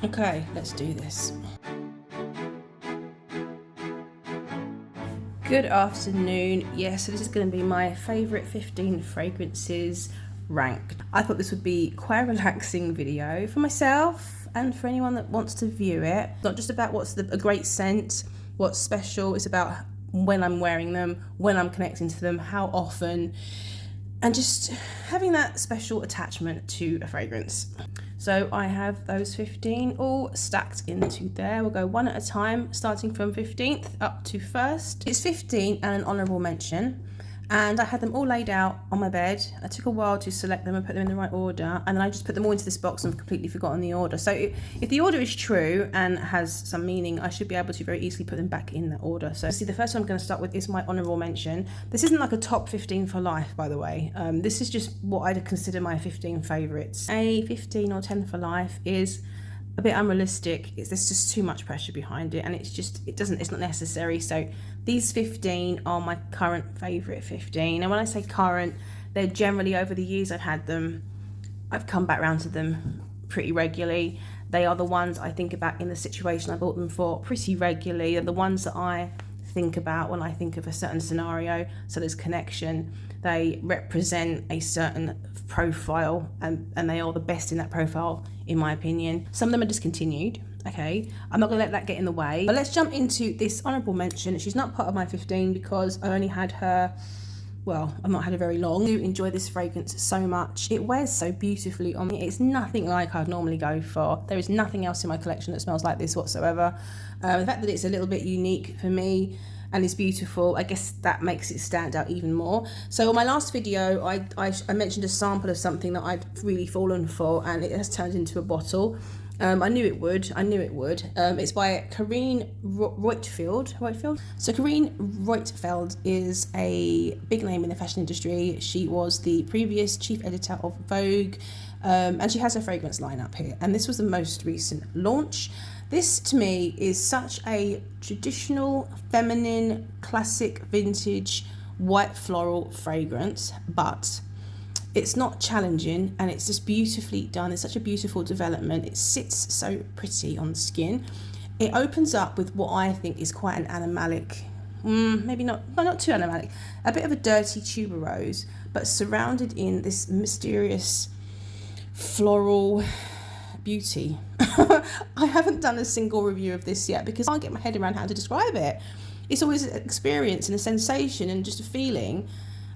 Okay, let's do this. Good afternoon. Yes, so this is going to be my favourite 15 fragrances ranked. I thought this would be quite a relaxing video for myself and for anyone that wants to view it. It's not just about what's a great scent, what's special, it's about when I'm wearing them, when I'm connecting to them, how often, and just having that special attachment to a fragrance. So I have those 15 all stacked into there. We'll go one at a time, starting from 15th up to 1st. It's 15 and an honourable mention. And I had them all laid out on my bed. I took a while to select them and put them in the right order. And then I just put them all into this box and completely forgotten the order. So if the order is true and has some meaning, I should be able to very easily put them back in that order. So see, the first one I'm going to start with is my honourable mention. This isn't like a top 15 for life, by the way. This is just what I'd consider my 15 favourites. A 15 or 10 for life is a bit unrealistic. There's just too much pressure behind it, and it's not necessary. So these 15 are my current favourite 15, and when I say current, they're generally over the years I've had them, I've come back around to them pretty regularly. They are the ones I think about in the situation I bought them for pretty regularly. They're the ones that I think about when I think of a certain scenario, so there's connection. They represent a certain profile, and they are the best in that profile, in my opinion. Some of them are discontinued. Okay, I'm not gonna let that get in the way, but let's jump into this honourable mention. She's not part of my 15 because I only had her, well, I've not had her very long. I do enjoy this fragrance so much. It wears so beautifully on me. It's nothing like I'd normally go for. There is nothing else in my collection that smells like this whatsoever. The fact that it's a little bit unique for me and it's beautiful, I guess that makes it stand out even more. So on my last video, I mentioned a sample of something that I'd really fallen for, and it has turned into a bottle. I knew it would. It's by Karine Roitfeld. So Karine Roitfeld is a big name in the fashion industry. She was the previous chief editor of Vogue, and she has a fragrance lineup here. And this was the most recent launch. This to me is such a traditional, feminine, classic, vintage, white floral fragrance, but it's not challenging, and it's just beautifully done. It's such a beautiful development. It sits so pretty on the skin. It opens up with what I think is quite an animalic, maybe not too animalic, a bit of a dirty tuberose, but surrounded in this mysterious floral beauty. I haven't done a single review of this yet because I can't get my head around how to describe it. It's always an experience and a sensation and just a feeling.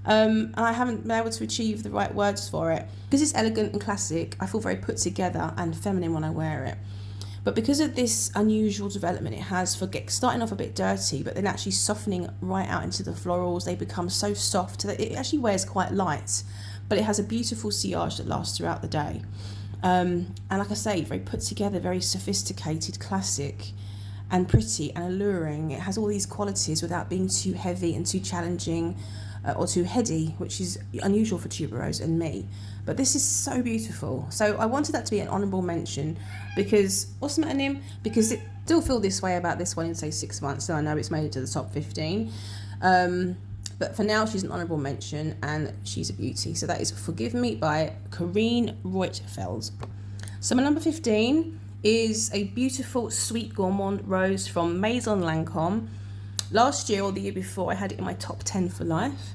And I haven't been able to achieve the right words for it. Because it's elegant and classic, I feel very put together and feminine when I wear it. But because of this unusual development it has for starting off a bit dirty, but then actually softening right out into the florals, they become so soft that it actually wears quite light, but it has a beautiful sillage that lasts throughout the day. And like I say, very put together, very sophisticated, classic, and pretty and alluring. It has all these qualities without being too heavy and too challenging, or too heady, which is unusual for tuberose and me. But this is so beautiful. So I wanted that to be an honourable mention because, what's the matter, Nim? Because it still feel this way about this one in, say, 6 months, so I know it's made it to the top 15. But for now, she's an honourable mention and she's a beauty. So that is Forgive Me by Karine Roitfeld. So my number 15 is a beautiful sweet gourmand rose from Maison Lancôme. Last year or the year before, I had it in my top 10 for life.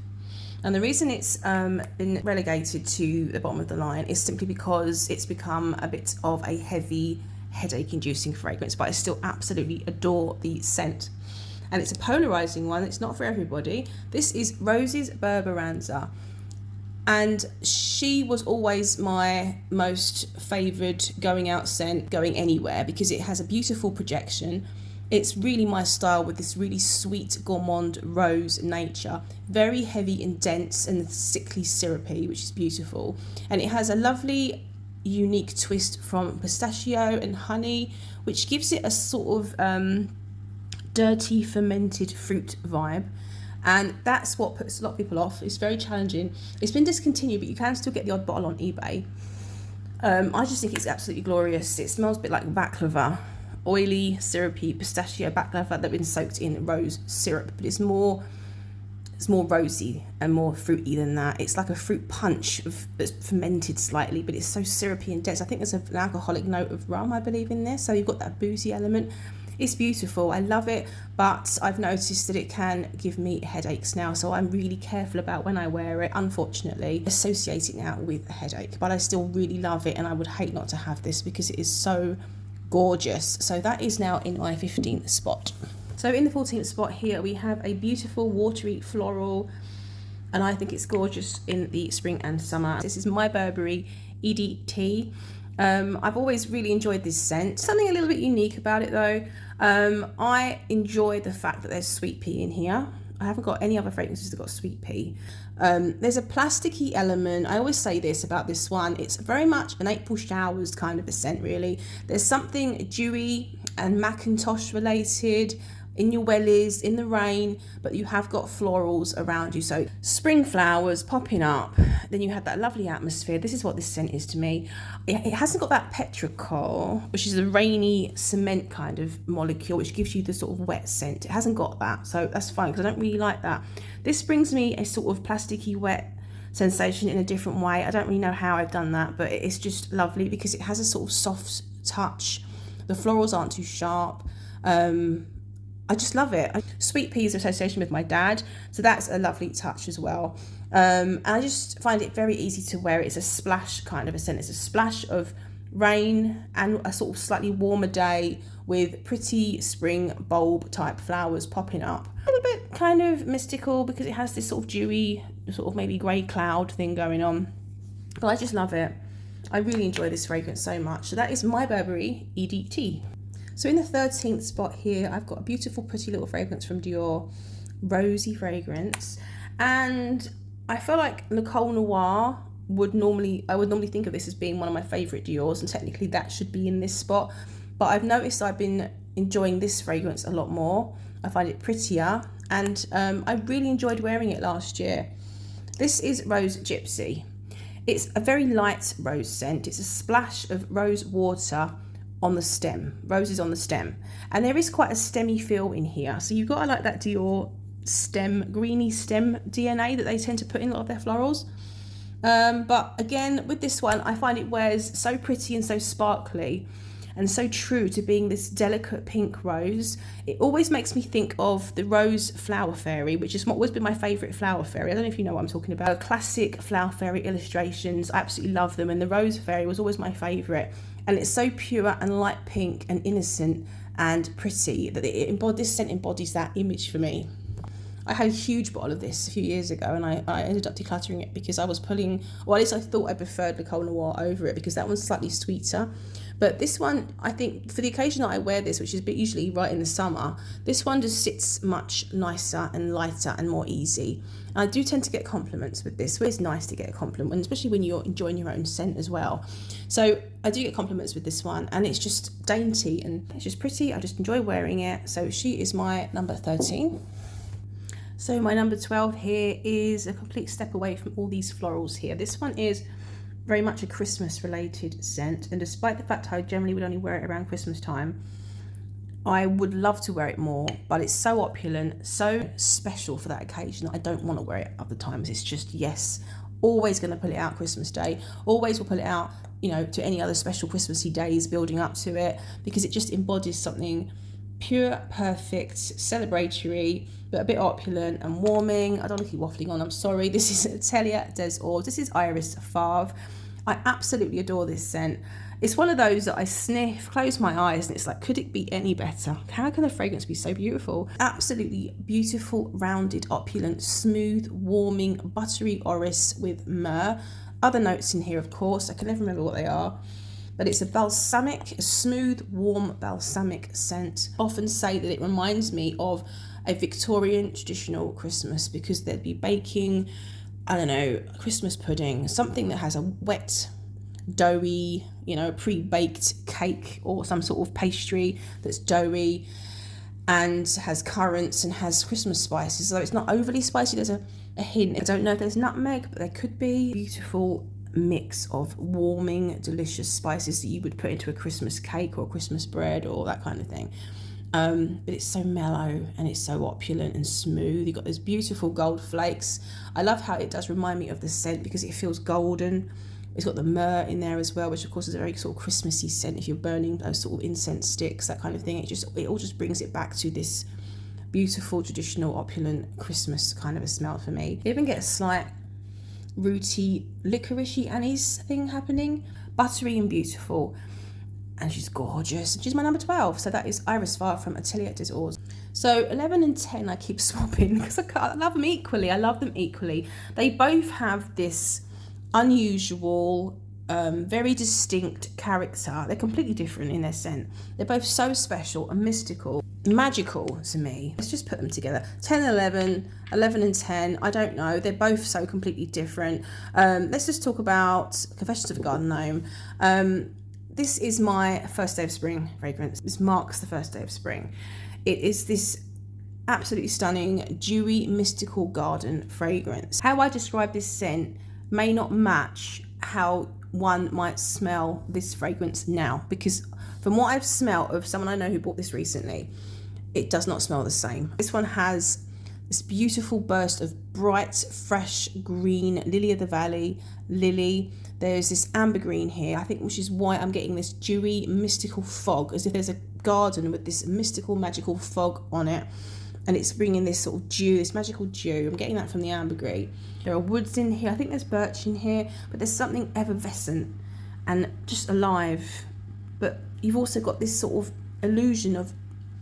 And the reason it's been relegated to the bottom of the line is simply because it's become a bit of a heavy, headache-inducing fragrance, but I still absolutely adore the scent. And it's a polarizing one. It's not for everybody. This is Rose's Berberanza. And she was always my most favoured going out scent, going anywhere, because it has a beautiful projection. It's really my style with this really sweet gourmand rose nature. Very heavy and dense and sickly syrupy, which is beautiful. And it has a lovely, unique twist from pistachio and honey, which gives it a sort of dirty fermented fruit vibe. And that's what puts a lot of people off. It's very challenging. It's been discontinued, but you can still get the odd bottle on eBay. I just think it's absolutely glorious. It smells a bit like baklava. Oily, syrupy, pistachio baklava that's been soaked in rose syrup, but it's more It's more rosy and more fruity than that. It's like a fruit punch that's fermented slightly, but it's so syrupy and dense. I think there's an alcoholic note of rum, I believe, in this. So you've got that boozy element. It's beautiful. I love it, but I've noticed that it can give me headaches now. So I'm really careful about when I wear it, unfortunately. Associate it now with a headache, but I still really love it, and I would hate not to have this because it is so gorgeous. So that is now in my 15th spot. So in the 14th spot here, we have a beautiful watery floral, and I think it's gorgeous in the spring and summer. This is my Burberry EDT. I've always really enjoyed this scent. Something a little bit unique about it though. I enjoy the fact that there's sweet pea in here. I haven't got any other fragrances that got sweet pea. There's a plasticky element. I always say this about this one. It's very much an April showers kind of a scent, really. There's something dewy and Macintosh related in your wellies, in the rain, but you have got florals around you. So spring flowers popping up, then you have that lovely atmosphere. This is what this scent is to me. It hasn't got that petrichor, which is a rainy cement kind of molecule, which gives you the sort of wet scent. It hasn't got that, so that's fine, because I don't really like that. This brings me a sort of plasticky wet sensation in a different way. I don't really know how I've done that, but it's just lovely because it has a sort of soft touch. The florals aren't too sharp. I just love it. Sweet pea is association with my dad, so that's a lovely touch as well. And I just find it very easy to wear. It's a splash kind of a scent. It's a splash of rain and a sort of slightly warmer day with pretty spring bulb type flowers popping up. A little bit kind of mystical because it has this sort of dewy, sort of maybe grey cloud thing going on. But I just love it. I really enjoy this fragrance so much. So that is my Burberry EDT. So in the 13th spot here, I've got a beautiful, pretty little fragrance from Dior, rosy fragrance. And I feel like Nicole Noir I would normally think of this as being one of my favourite Diors, and technically that should be in this spot. But I've noticed I've been enjoying this fragrance a lot more. I find it prettier, and I really enjoyed wearing it last year. This is Rose Gypsy. It's a very light rose scent. It's a splash of rose water on the stem, roses on the stem, and there is quite a stemmy feel in here. So you've got to like that Dior stem, greeny stem DNA that they tend to put in a lot of their florals. But again, with this one, I find it wears so pretty and so sparkly and so true to being this delicate pink rose. It always makes me think of the Rose Flower Fairy, which is what always been my favourite flower fairy. I don't know if you know what I'm talking about. Classic flower fairy illustrations, I absolutely love them, and the Rose Fairy was always my favourite. And it's so pure and light pink and innocent and pretty that this scent embodies that image for me. I had a huge bottle of this a few years ago, and I ended up decluttering it because I was pulling, or at least I thought I preferred Nicole Noir over it because that one's slightly sweeter. But this one, I think for the occasion that I wear this, which is usually right in the summer, this one just sits much nicer and lighter and more easy. And I do tend to get compliments with this. It's nice to get a compliment, especially when you're enjoying your own scent as well. So I do get compliments with this one, and it's just dainty and it's just pretty. I just enjoy wearing it. So she is my number 13. So my number 12 here is a complete step away from all these florals here. This one is very much a Christmas related scent, and despite the fact I generally would only wear it around Christmas time, I would love to wear it more, but it's so opulent, so special for that occasion that I don't want to wear it other times. It's just, yes, always going to pull it out Christmas Day, always will pull it out, you know, to any other special Christmassy days building up to it, because it just embodies something pure, perfect, celebratory, but a bit opulent and warming. I don't want to keep waffling on, I'm sorry. This is Atelier des Ors. This is Iris Fave. I absolutely adore this scent. It's one of those that I sniff, close my eyes, and it's like, could it be any better? How can a fragrance be so beautiful? Absolutely beautiful, rounded, opulent, smooth, warming, buttery orris with myrrh. Other notes in here, of course. I can never remember what they are. But it's a balsamic, a smooth, warm balsamic scent. I often say that it reminds me of a Victorian traditional Christmas, because there'd be baking, I don't know, Christmas pudding, something that has a wet, doughy, you know, pre-baked cake or some sort of pastry that's doughy and has currants and has Christmas spices. So it's not overly spicy, there's a hint. I don't know if there's nutmeg, but there could be. Beautiful mix of warming, delicious spices that you would put into a Christmas cake or Christmas bread or that kind of thing. But it's so mellow and it's so opulent and smooth. You've got those beautiful gold flakes. I love how it does remind me of the scent because it feels golden. It's got the myrrh in there as well, which of course is a very sort of Christmassy scent. If you're burning those sort of incense sticks, that kind of thing, it all just brings it back to this beautiful, traditional, opulent Christmas kind of a smell for me. You even get a slight rooty, licoricey anise thing happening. Buttery and beautiful. And she's gorgeous. She's my number 12. So that is Iris Var from Atelier des Ors. So 11 and 10 I keep swapping because I love them equally. I love them equally. They both have this unusual, very distinct character. They're completely different in their scent. They're both so special and mystical, magical to me. Let's just put them together. 10 and 11, 11 and 10, I don't know. They're both so completely different. Let's just talk about Confessions of a Garden Gnome. This is my first day of spring fragrance. This marks the first day of spring. It is this absolutely stunning, dewy, mystical garden fragrance. How I describe this scent may not match how one might smell this fragrance now, because from what I've smelled of someone I know who bought this recently, it does not smell the same. This one has this beautiful burst of bright, fresh green, lily of the valley, lily. There's this amber green here, I think, which is why I'm getting this dewy, mystical fog, as if there's a garden with this mystical, magical fog on it. And it's bringing this sort of dew, this magical dew. I'm getting that from the ambergris. There are woods in here. I think there's birch in here, but there's something effervescent and just alive. But you've also got this sort of illusion of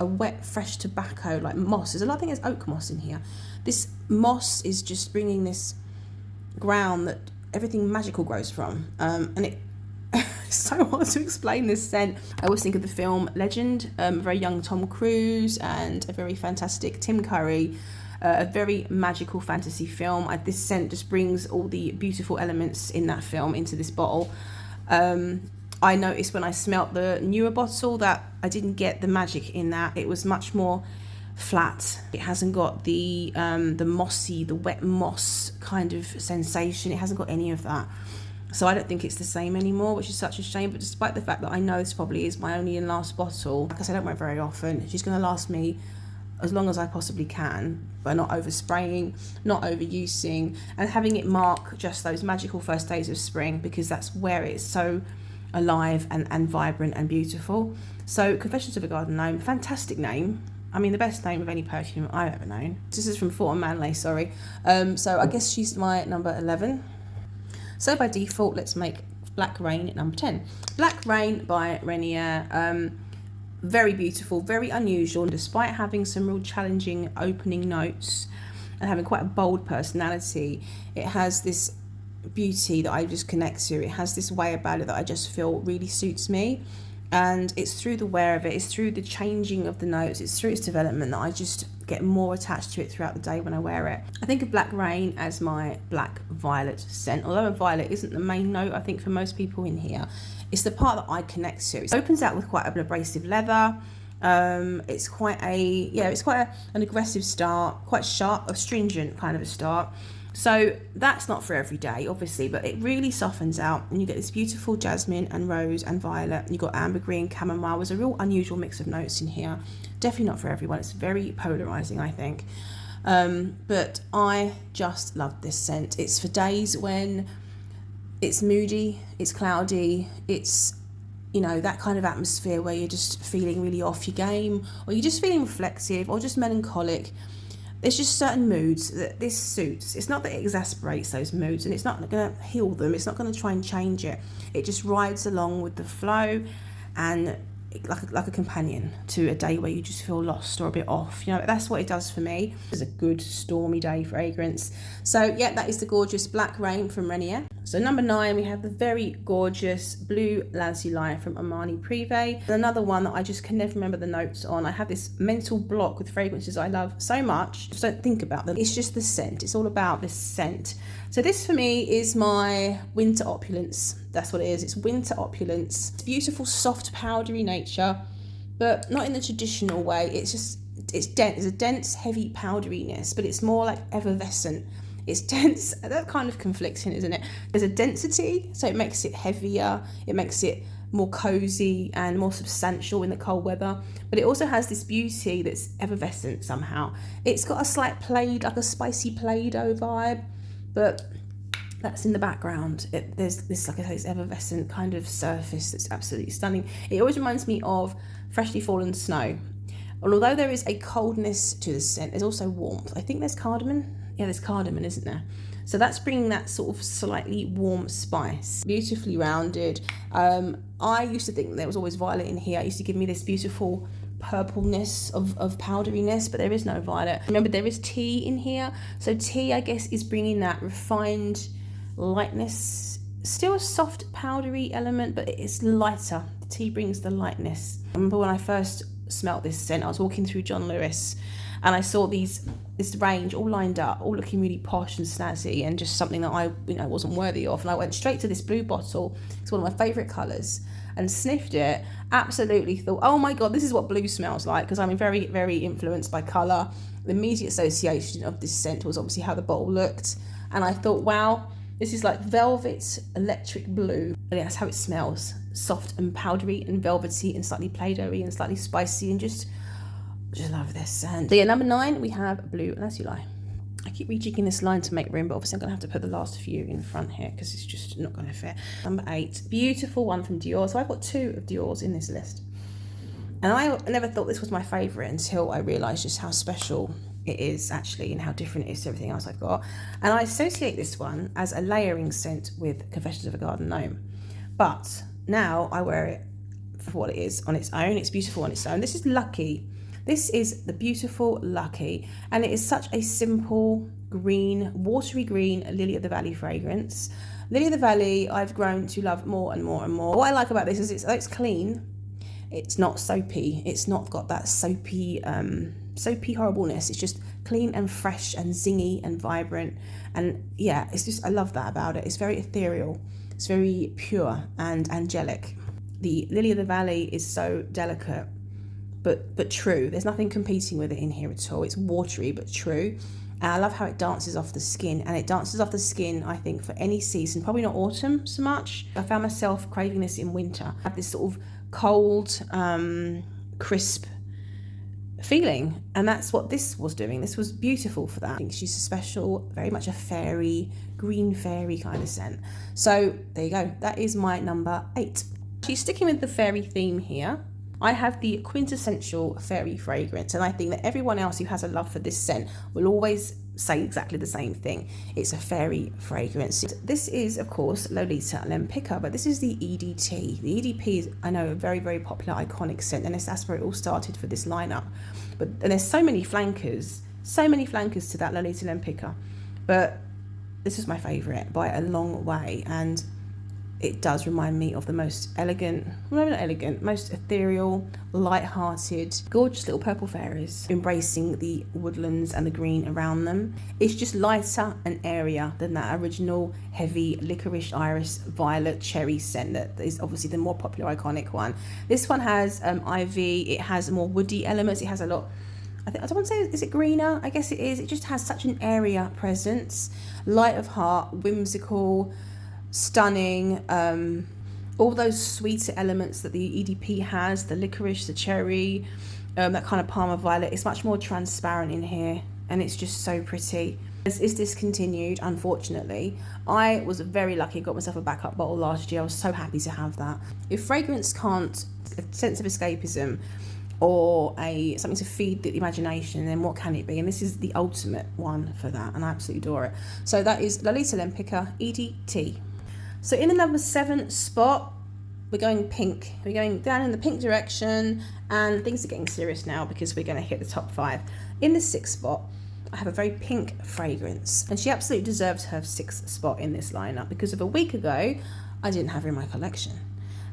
a wet, fresh tobacco, like moss. There's a lot, I think there's oak moss in here. This moss is just bringing this ground that everything magical grows from. And it's so hard to explain this scent. I always think of the film Legend, a very young Tom Cruise and a very fantastic Tim Curry, a very magical fantasy film. This scent just brings all the beautiful elements in that film into this bottle. I noticed when I smelt the newer bottle that I didn't get the magic in that. It was much more flat. It hasn't got the mossy, the wet moss kind of sensation. It hasn't got any of that. So I don't think it's the same anymore, which is such a shame. But despite the fact that I know this probably is my only and last bottle, because I don't wear it very often, she's going to last me as long as I possibly can, by not overspraying, not overusing, and having it mark just those magical first days of spring, because that's where it's so alive and vibrant and beautiful. So Confessions of a Garden Gnome, fantastic name. I mean, the best name of any perfume I've ever known. This is from Fort Manley, sorry. So I guess she's my number 11. So by default, let's make Black Rain at number 10. Black Rain by Renier. Very beautiful, very unusual. Despite having some real challenging opening notes and having quite a bold personality, it has this beauty that I just connect to. It has this way about it that I just feel really suits me. And it's through the wear of it, it's through the changing of the notes, it's through its development that I just get more attached to it throughout the day when I wear it. I think of Black Rain as my black violet scent, although a violet isn't the main note, I think, for most people in here. It's the part that I connect to. It opens out with quite an abrasive leather. It's quite an aggressive start, quite sharp, astringent kind of a start. So that's not for every day, obviously, but it really softens out and you get this beautiful jasmine and rose and violet. And you've got ambergris and chamomile. There's a real unusual mix of notes in here. Definitely not for everyone. It's very polarizing, I think. But I just love this scent. It's for days when it's moody, it's cloudy, it's, you know, that kind of atmosphere where you're just feeling really off your game, or you're just feeling reflective or just melancholic. There's just certain moods that this suits. It's not that it exasperates those moods, and it's not going to heal them. It's not going to try and change it. It just rides along with the flow, and like a companion to a day where you just feel lost or a bit off. You know, that's what it does for me. It's a good stormy day fragrance. So yeah, that is the gorgeous Black Rain from Renier. So number 9, we have the very gorgeous Blue Lazuli from Armani Privé. Another one that I just can never remember the notes on. I have this mental block with fragrances I love so much, just don't think about them. It's just the scent. It's all about this scent. So this for me is my winter opulence. That's what it is. It's winter opulence. It's beautiful, soft, powdery nature, but not in the traditional way. It's dense. It's a dense, heavy powderiness, but it's more like effervescent. It's dense. That's kind of conflicting, isn't it? There's a density, so it makes it heavier. It makes it more cozy and more substantial in the cold weather, but it also has this beauty that's effervescent somehow. It's got a slight plaid, like a spicy Play-Doh vibe, but that's in the background. There's this, like I say, this effervescent kind of surface that's absolutely stunning. It always reminds me of freshly fallen snow. And although there is a coldness to the scent, there's also warmth. I think there's cardamom. Yeah, there's cardamom, isn't there? So that's bringing that sort of slightly warm spice. Beautifully rounded. I used to think there was always violet in here. It used to give me this beautiful purpleness of powderiness, but there is no violet. Remember, there is tea in here. So tea, I guess, is bringing that refined lightness. Still a soft powdery element, but it's lighter. The tea brings the lightness. I remember when I first smelt this scent, I was walking through John Lewis and I saw this range all lined up, all looking really posh and snazzy, and just something that I wasn't worthy of. And I went straight to this blue bottle. It's one of my favorite colors, and sniffed it. Absolutely thought, oh my god, this is what blue smells like, because I'm very, very influenced by color. The immediate association of this scent was obviously how the bottle looked, and I thought, wow, this is like velvet electric blue. And that's how it smells. Soft and powdery and velvety and slightly Play-Doh-y and slightly spicy, and just love this scent. So yeah, number 9, we have Blue Lazuli. I keep rejigging this line to make room, but obviously I'm going to have to put the last few in front here because it's just not going to fit. Number 8, beautiful one from Dior. So I've got 2 of Dior's in this list. And I never thought this was my favourite until I realised just how special it is actually, and how different it is to everything else I've got. And I associate this one as a layering scent with Confessions of a Garden Gnome. But now I wear it for what it is on its own. It's beautiful on its own. This is Lucky. This is the beautiful Lucky, and it is such a simple green, watery green Lily of the Valley fragrance. Lily of the Valley I've grown to love more and more and more. What I like about this is it's clean, it's not soapy, it's not got that soapy horribleness. It's just clean and fresh and zingy and vibrant, and yeah, it's just, I love that about it. It's very ethereal, it's very pure and angelic. The Lily of the Valley is so delicate but true. There's nothing competing with it in here at all. It's watery but true. And I love how it dances off the skin, and it dances off the skin, I think, for any season, probably not autumn so much. I found myself craving this in winter. I have this sort of cold, crisp feeling, and that's what this was doing. This was beautiful for that. I think she's a special, very much a fairy, green fairy kind of scent. So there you go. That is my number 8. She's sticking with the fairy theme here. I have the quintessential fairy fragrance, and I think that everyone else who has a love for this scent will always say exactly the same thing. It's a fairy fragrance. This is, of course, Lolita Lempicka, but this is the EDT. The EDP is, I know, a very, very popular, iconic scent, and that's where it all started for this lineup. And there's so many flankers to that Lolita Lempicka, but this is my favourite by a long way, and it does remind me of the most elegant, well, not elegant, most ethereal, light-hearted, gorgeous little purple fairies embracing the woodlands and the green around them. It's just lighter and airier than that original heavy licorice, iris, violet, cherry scent that is obviously the more popular, iconic one. This one has ivy. It has more woody elements. It has a lot, I don't want to say, is it greener? I guess it is. It just has such an airier presence, light of heart, whimsical, stunning, all those sweeter elements that the EDP has, the licorice, the cherry, that kind of Parma violet. It's much more transparent in here, and it's just so pretty. It's discontinued, unfortunately. I was very lucky, got myself a backup bottle last year. I was so happy to have that. If fragrance can't, a sense of escapism or something to feed the imagination, then what can it be? And this is the ultimate one for that, and I absolutely adore it. So that is Lolita Lempicka EDT. So in the number 7 spot, we're going pink. We're going down in the pink direction, and things are getting serious now because we're going to hit the top 5. In the 6th spot, I have a very pink fragrance, and she absolutely deserves her 6th spot in this lineup because of a week ago, I didn't have her in my collection.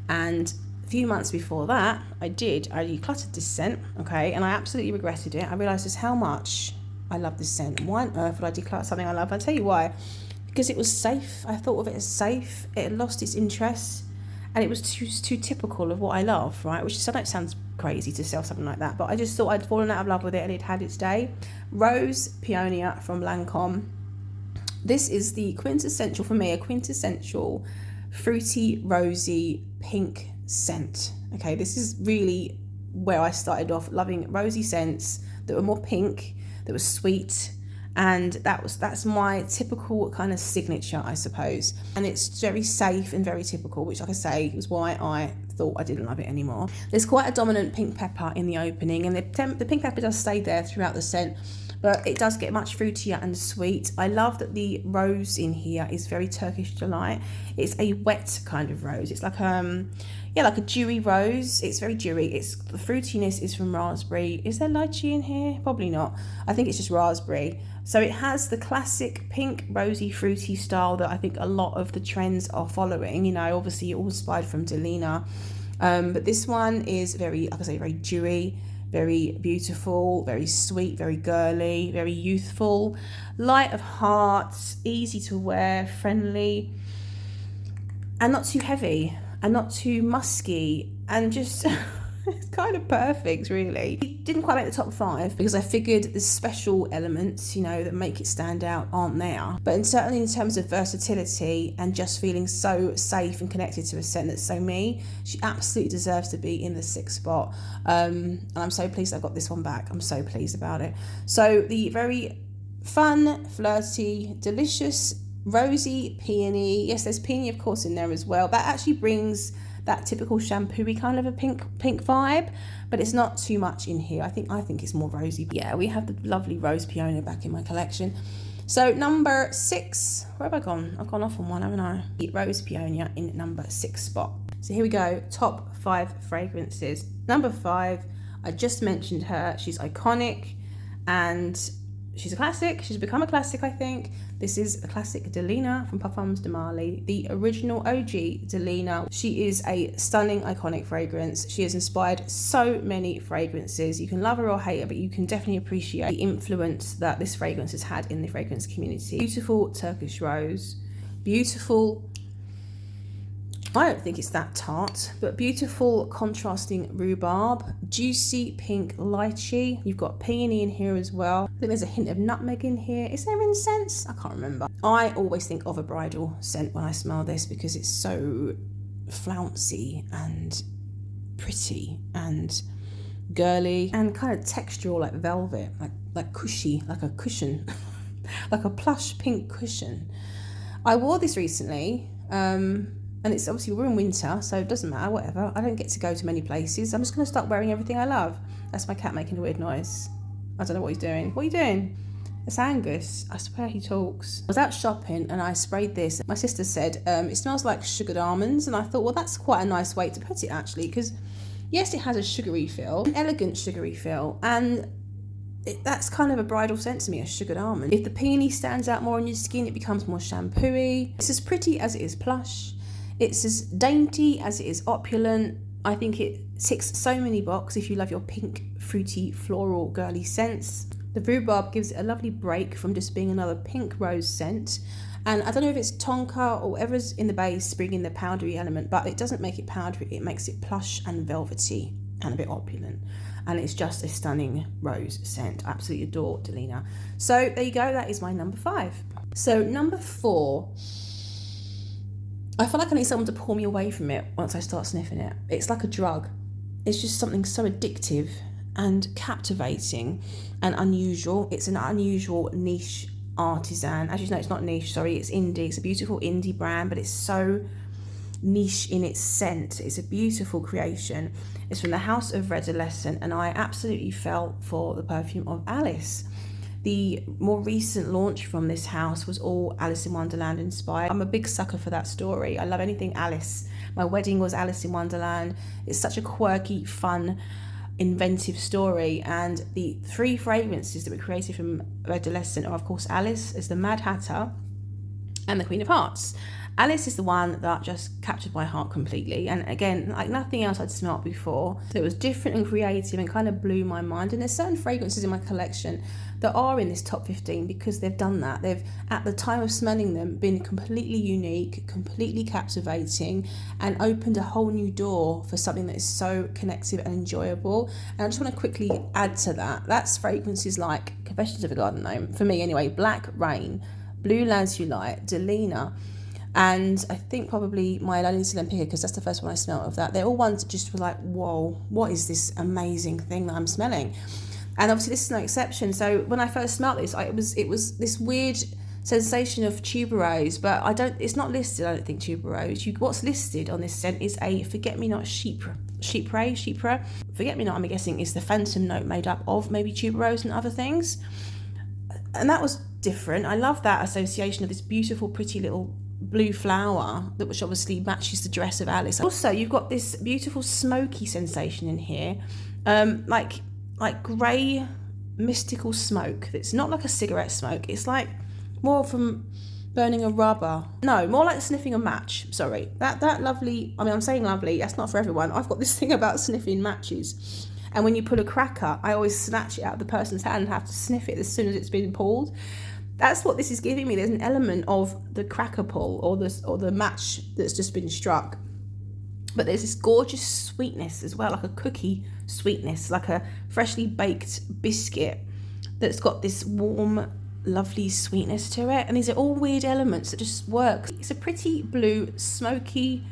And a few months before that, I decluttered this scent, okay, and I absolutely regretted it. I realised just how much I love this scent. Why on earth would I declutter something I love? I'll tell you why. Because it was safe. I thought of it as safe. It had lost its interest, and it was too typical of what I love, right? Which I know it sounds crazy to sell something like that, but I just thought I'd fallen out of love with it, and it had its day. Rose Peonia from Lancome. This is the quintessential, for me, a quintessential fruity, rosy, pink scent. Okay, this is really where I started off loving rosy scents that were more pink, that were sweet, and that's my typical kind of signature, I suppose. And it's very safe and very typical, which, like I say, was why I thought I didn't love it anymore. There's quite a dominant pink pepper in the opening, and the pink pepper does stay there throughout the scent, but it does get much fruitier and sweet. I love that the rose in here is very Turkish delight. It's a wet kind of rose. It's like like a dewy rose. It's very dewy. The fruitiness is from raspberry. Is there lychee in here? Probably not. I think it's just raspberry. So it has the classic pink, rosy, fruity style that I think a lot of the trends are following. You know, obviously all inspired from Delina. But this one is very, like I say, very dewy, very beautiful, very sweet, very girly, very youthful, light of heart, easy to wear, friendly, and not too heavy and not too musky, and just it's kind of perfect, really. It didn't quite make the top 5 because I figured the special elements, you know, that make it stand out aren't there. But certainly in terms of versatility and just feeling so safe and connected to a scent that's so me, she absolutely deserves to be in the 6th spot. And I'm so pleased I got this one back. I'm so pleased about it. So the very fun, flirty, delicious, rosy peony. Yes, there's peony, of course, in there as well. That actually brings that typical shampoo-y kind of a pink vibe, but it's not too much in here. I think it's more rosy. But yeah, we have the lovely rose peony back in my collection. So number 6, where have I gone? I've gone off on one, haven't I? Rose peony in number 6 spot. So here we go, top 5 fragrances. Number 5, I just mentioned her. She's iconic and she's a classic. She's become a classic, I think. This is a classic Delina from Parfums de Marly, the original OG Delina. She is a stunning, iconic fragrance. She has inspired so many fragrances. You can love her or hate her, but you can definitely appreciate the influence that this fragrance has had in the fragrance community. Beautiful Turkish rose, beautiful, I don't think it's that tart, but beautiful contrasting rhubarb, juicy pink lychee. You've got peony in here as well. I think there's a hint of nutmeg in here. Is there incense? I can't remember. I always think of a bridal scent when I smell this because it's so flouncy and pretty and girly and kind of textural, like velvet, like cushy, like a cushion, like a plush pink cushion. I wore this recently. And it's obviously, we're in winter, so it doesn't matter, whatever. I don't get to go to many places. I'm just going to start wearing everything I love. That's my cat making a weird noise. I don't know what he's doing. What are you doing? It's Angus. I swear he talks. I was out shopping and I sprayed this. My sister said, it smells like sugared almonds. And I thought, well, that's quite a nice way to put it, actually. Because, yes, it has a sugary feel, an elegant sugary feel. And that's kind of a bridal scent to me, a sugared almond. If the peony stands out more on your skin, it becomes more shampoo-y. It's as pretty as it is plush. It's as dainty as it is opulent. I think it ticks so many boxes if you love your pink, fruity, floral, girly scents. The rhubarb gives it a lovely break from just being another pink rose scent. And I don't know if it's Tonka or whatever's in the base bringing the powdery element, but it doesn't make it powdery. It makes it plush and velvety and a bit opulent. And it's just a stunning rose scent. I absolutely adore Delina. So there you go. That is my number 5. So number 4. I feel like I need someone to pull me away from it once I start sniffing it. It's like a drug. It's just something so addictive and captivating and unusual. It's an unusual niche artisan. As you know, it's not niche, sorry, it's indie. It's a beautiful indie brand, but it's so niche in its scent. It's a beautiful creation. It's from the House of Redolescent, and I absolutely fell for the perfume of Alice. The more recent launch from this house was all Alice in Wonderland inspired. I'm a big sucker for that story. I love anything Alice. My wedding was Alice in Wonderland. It's such a quirky, fun, inventive story. And the 3 fragrances that were created from Redolescent are, of course, Alice is the Mad Hatter and the Queen of Hearts. Alice is the one that just captured my heart completely. And again, like nothing else I'd smelled before. So it was different and creative and kind of blew my mind. And there's certain fragrances in my collection that are in this top 15 because they've done that. They've, at the time of smelling them, been completely unique, completely captivating, and opened a whole new door for something that is so connective and enjoyable. And I just want to quickly add to that. That's fragrances like Confessions of a Garden Gnome, for me anyway, Black Rain, Blue Lazulite, Delina, And I think probably my Lita EDP, because that's the first one I smelled of that. They're all ones that just were like, whoa, what is this amazing thing that I'm smelling? And obviously this is no exception. So when I first smelled this, it was this weird sensation of tuberose, but it's not listed, I don't think, tuberose. What's listed on this scent is a forget-me-not chypre. Forget-me-not, I'm guessing, is the phantom note made up of maybe tuberose and other things. And that was different. I love that association of this beautiful, pretty little blue flower, that which obviously matches the dress of Alice. Also, you've got this beautiful smoky sensation in here, like grey mystical smoke. That's not like a cigarette smoke. It's like more from burning a rubber. No, more like sniffing a match. Sorry, that lovely. I mean, I'm saying lovely. That's not for everyone. I've got this thing about sniffing matches. And when you pull a cracker, I always snatch it out of the person's hand and have to sniff it as soon as it's been pulled. That's what this is giving me. There's an element of the cracker pull or the match that's just been struck. But there's this gorgeous sweetness as well, like a cookie sweetness, like a freshly baked biscuit that's got this warm, lovely sweetness to it. And these are all weird elements that just work. It's a pretty blue, smoky,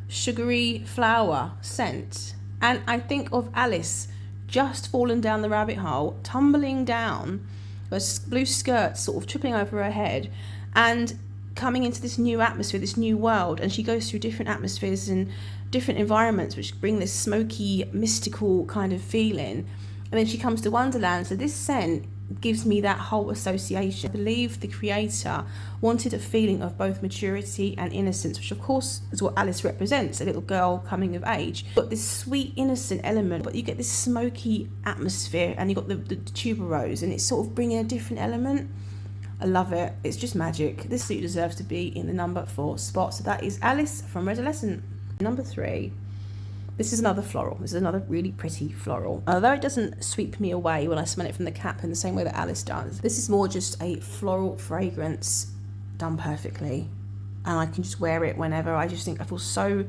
sugary flower scent. And I think of Alice just fallen down the rabbit hole, tumbling down, her blue skirt sort of tripping over her head, and coming into this new atmosphere, this new world. And she goes through different atmospheres and different environments which bring this smoky, mystical kind of feeling. And then she comes to Wonderland. So this scent gives me that whole association. I believe the creator wanted a feeling of both maturity and innocence, which of course is what Alice represents, a little girl coming of age. You've got this sweet, innocent element, but you get this smoky atmosphere, and you've got the tuberose, and it's sort of bringing a different element. I love it. It's just magic. This suit deserves to be in the number 4 spot. So that is Alice from Redolescent. Number 3. This is another floral. This is another really pretty floral. Although it doesn't sweep me away when I smell it from the cap in the same way that Alice does. This is more just a floral fragrance done perfectly. And I can just wear it whenever. I just think I feel so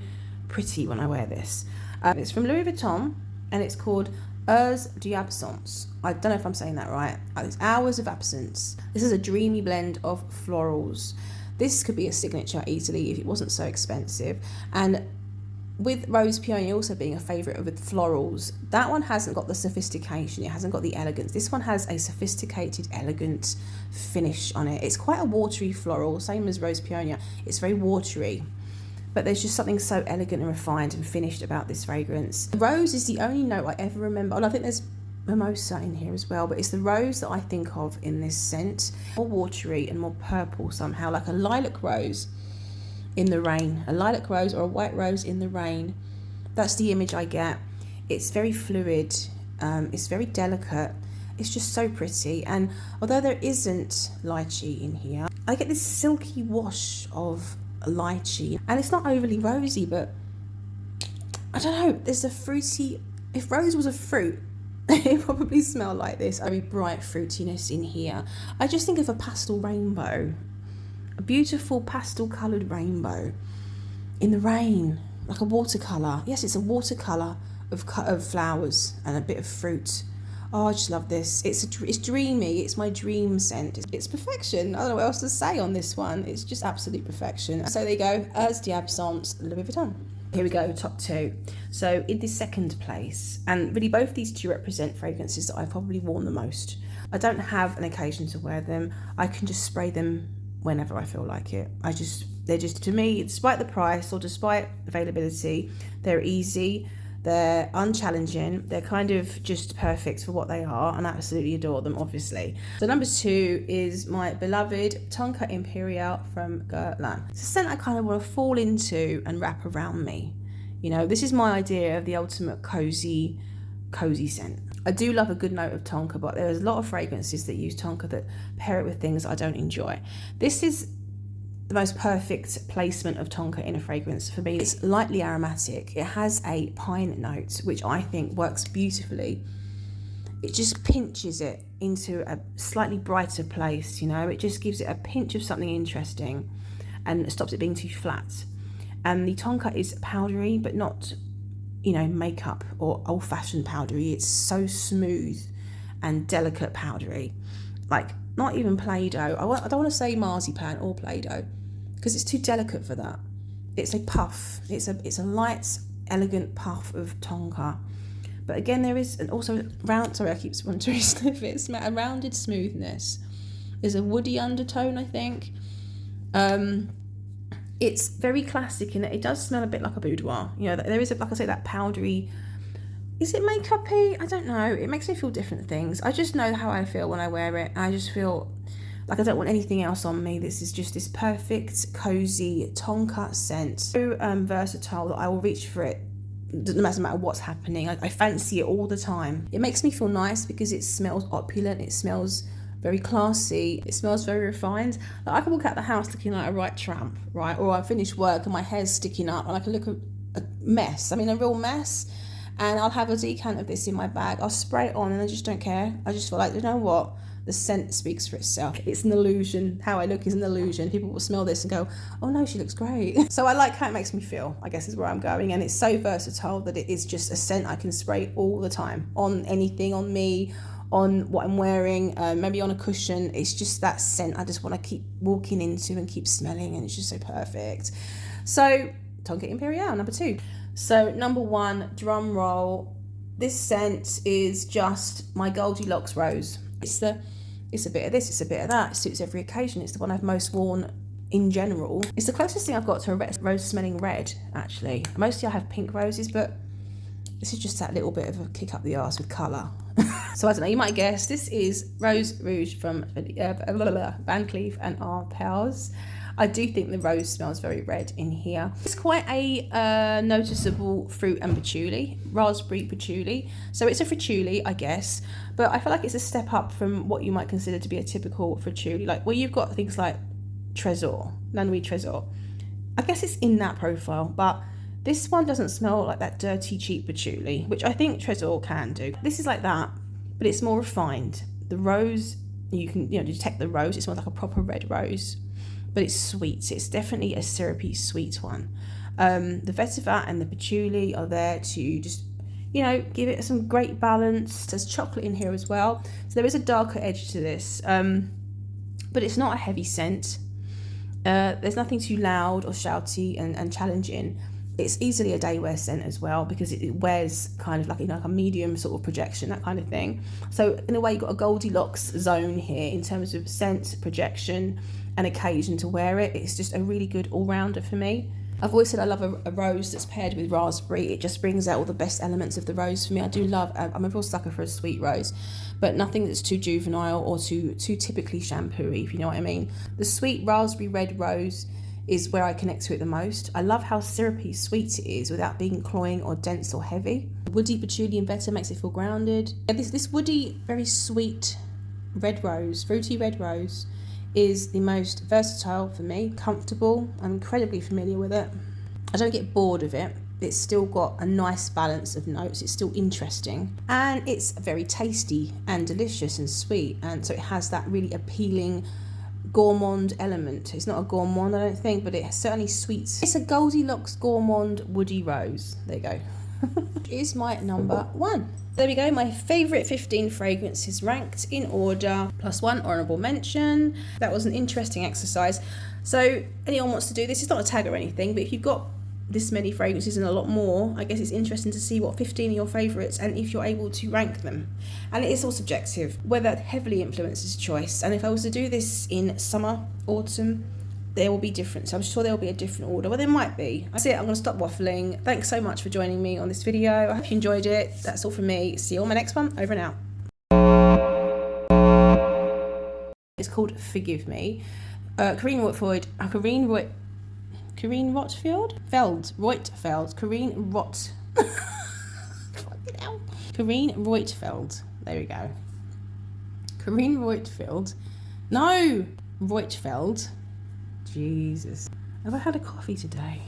pretty when I wear this. It's from Louis Vuitton, and it's called Heures d'Absance. I don't know if I'm saying that right. It's Hours of Absence. This is a dreamy blend of florals. This could be a signature easily if it wasn't so expensive. And with Rose Peony also being a favourite with florals, that one hasn't got the sophistication, it hasn't got the elegance. This one has a sophisticated, elegant finish on it. It's quite a watery floral, same as Rose Peony. It's very watery, but there's just something so elegant and refined and finished about this fragrance. Rose is the only note I ever remember, and I think there's mimosa in here as well, but it's the rose that I think of in this scent. More watery and more purple somehow, like a lilac rose in the rain, a lilac rose or a white rose in the rain. That's the image I get. It's very fluid, it's very delicate, it's just so pretty. And although there isn't lychee in here, I get this silky wash of lychee, and it's not overly rosy, but I don't know, there's a fruity, if rose was a fruit, it probably smelled like this. Very bright fruitiness in here. I just think of a pastel rainbow, a beautiful pastel coloured rainbow in the rain, like a watercolour. Yes, it's a watercolour of flowers and a bit of fruit. Oh, I just love this. It's dreamy. It's my dream scent. It's perfection. I don't know what else to say on this one. It's just absolute perfection. So there you go. Heures d'Absance, Louis Vuitton. Here we go, top 2. So in this second place, and really both these two represent fragrances that I've probably worn the most. I don't have an occasion to wear them. I can just spray them whenever I feel like it. They're just, to me, despite the price or despite availability, they're easy, they're unchallenging, they're kind of just perfect for what they are, and I absolutely adore them, obviously. So number 2 is my beloved Tonka Imperial from Guerlain. It's a scent I kind of want to fall into and wrap around me. You know, this is my idea of the ultimate cozy scent. I do love a good note of Tonka, but there's a lot of fragrances that use Tonka that pair it with things I don't enjoy. This is the most perfect placement of Tonka in a fragrance for me. It's lightly aromatic. It has a pine note, which I think works beautifully. It just pinches it into a slightly brighter place, you know. It just gives it a pinch of something interesting and stops it being too flat. And the Tonka is powdery, but not, you know, makeup or old-fashioned powdery. It's so smooth and delicate powdery, like not even Play-Doh. I don't want to say marzipan or Play-Doh, because it's too delicate for that. It's a puff. It's a light, elegant puff of Tonka. But again, there is also round. Sorry, I keep wanting to sniff it. A rounded smoothness. There's a woody undertone, I think. It's very classic in that it does smell a bit like a boudoir. You know, there is, like I say, that powdery. Is it makeup-y? I don't know. It makes me feel different things. I just know how I feel when I wear it. I just feel like I don't want anything else on me. This is just this perfect, cozy Tonka scent. So versatile that I will reach for it no matter what's happening. I fancy it all the time. It makes me feel nice because it smells opulent. It smells very classy. It smells very refined. Like I can walk out the house looking like a right tramp, right? Or I finish work and my hair's sticking up and I can look a mess. I mean, a real mess. And I'll have a decant of this in my bag. I'll spray it on and I just don't care. I just feel like, you know what? The scent speaks for itself. It's an illusion. How I look is an illusion. People will smell this and go, oh no, she looks great. So I like how it makes me feel, I guess is where I'm going. And it's so versatile that it is just a scent I can spray all the time on anything, on me, on what I'm wearing, maybe on a cushion. It's just that scent I just want to keep walking into and keep smelling, and it's just so perfect. So Tonka Imperial, number 2. So number 1, drum roll. This scent is just my Goldilocks rose. It's a bit of this, it's a bit of that. It suits every occasion. It's the one I've most worn in general. It's the closest thing I've got to a rose smelling red, actually. Mostly I have pink roses, but this is just that little bit of a kick up the arse with colour. So I don't know, you might guess, this is Rose Rouge from Van Cleef and Arpels. I do think the rose smells very red in here. It's quite a noticeable fruit and patchouli, raspberry patchouli. So it's a patchouli, I guess, but I feel like it's a step up from what you might consider to be a typical patchouli. Like where you've got things like Trésor, La Nuit Trésor. I guess it's in that profile, but this one doesn't smell like that dirty, cheap patchouli, which I think Trésor can do. This is like that, but it's more refined. The rose, you can detect the rose. It smells like a proper red rose. But it's sweet. It's definitely a syrupy, sweet one. The vetiver and the patchouli are there to just, give it some great balance. There's chocolate in here as well. So there is a darker edge to this, but it's not a heavy scent. There's nothing too loud or shouty and challenging. It's easily a day wear scent as well because it wears kind of like a medium sort of projection, that kind of thing. So in a way, you've got a Goldilocks zone here in terms of scent, projection, and occasion to wear it. It's just a really good all-rounder for me. I've always said I love a rose that's paired with raspberry. It just brings out all the best elements of the rose for me. I do love, I'm a real sucker for a sweet rose, but nothing that's too juvenile or too typically shampoo-y, if you know what I mean. The sweet raspberry red rose is where I connect to it the most. I love how syrupy sweet it is without being cloying or dense or heavy. Woody patchouli and vetiver makes it feel grounded. This woody, very sweet red rose, fruity red rose, is the most versatile for me, comfortable. I'm incredibly familiar with it. I don't get bored of it. It's still got a nice balance of notes. It's still interesting. And it's very tasty and delicious and sweet. And so it has that really appealing gourmand element. It's not a gourmand, I don't think, but it's certainly sweet. It's a Goldilocks gourmand woody rose. There you go. Is my number 1. There we go, my favourite 15 fragrances ranked in order, plus 1 honourable mention. That was an interesting exercise. So anyone wants to do this, it's not a tag or anything, but if you've got this many fragrances and a lot more, I guess it's interesting to see what 15 are your favourites and if you're able to rank them. And it is all subjective, whether that heavily influences choice. And if I was to do this in summer, autumn, there will be different. So I'm sure there will be a different order. Well, there might be. That's it. I'm going to stop waffling. Thanks so much for joining me on this video. I hope you enjoyed it. That's all from me. See you on my next one. Over and out. It's called Forgive Me. Corinne Roitfeld. Corinne Roitfeld. There we go. Corinne Roitfeld. No! Roitfeld. Jesus. Have I had a coffee today?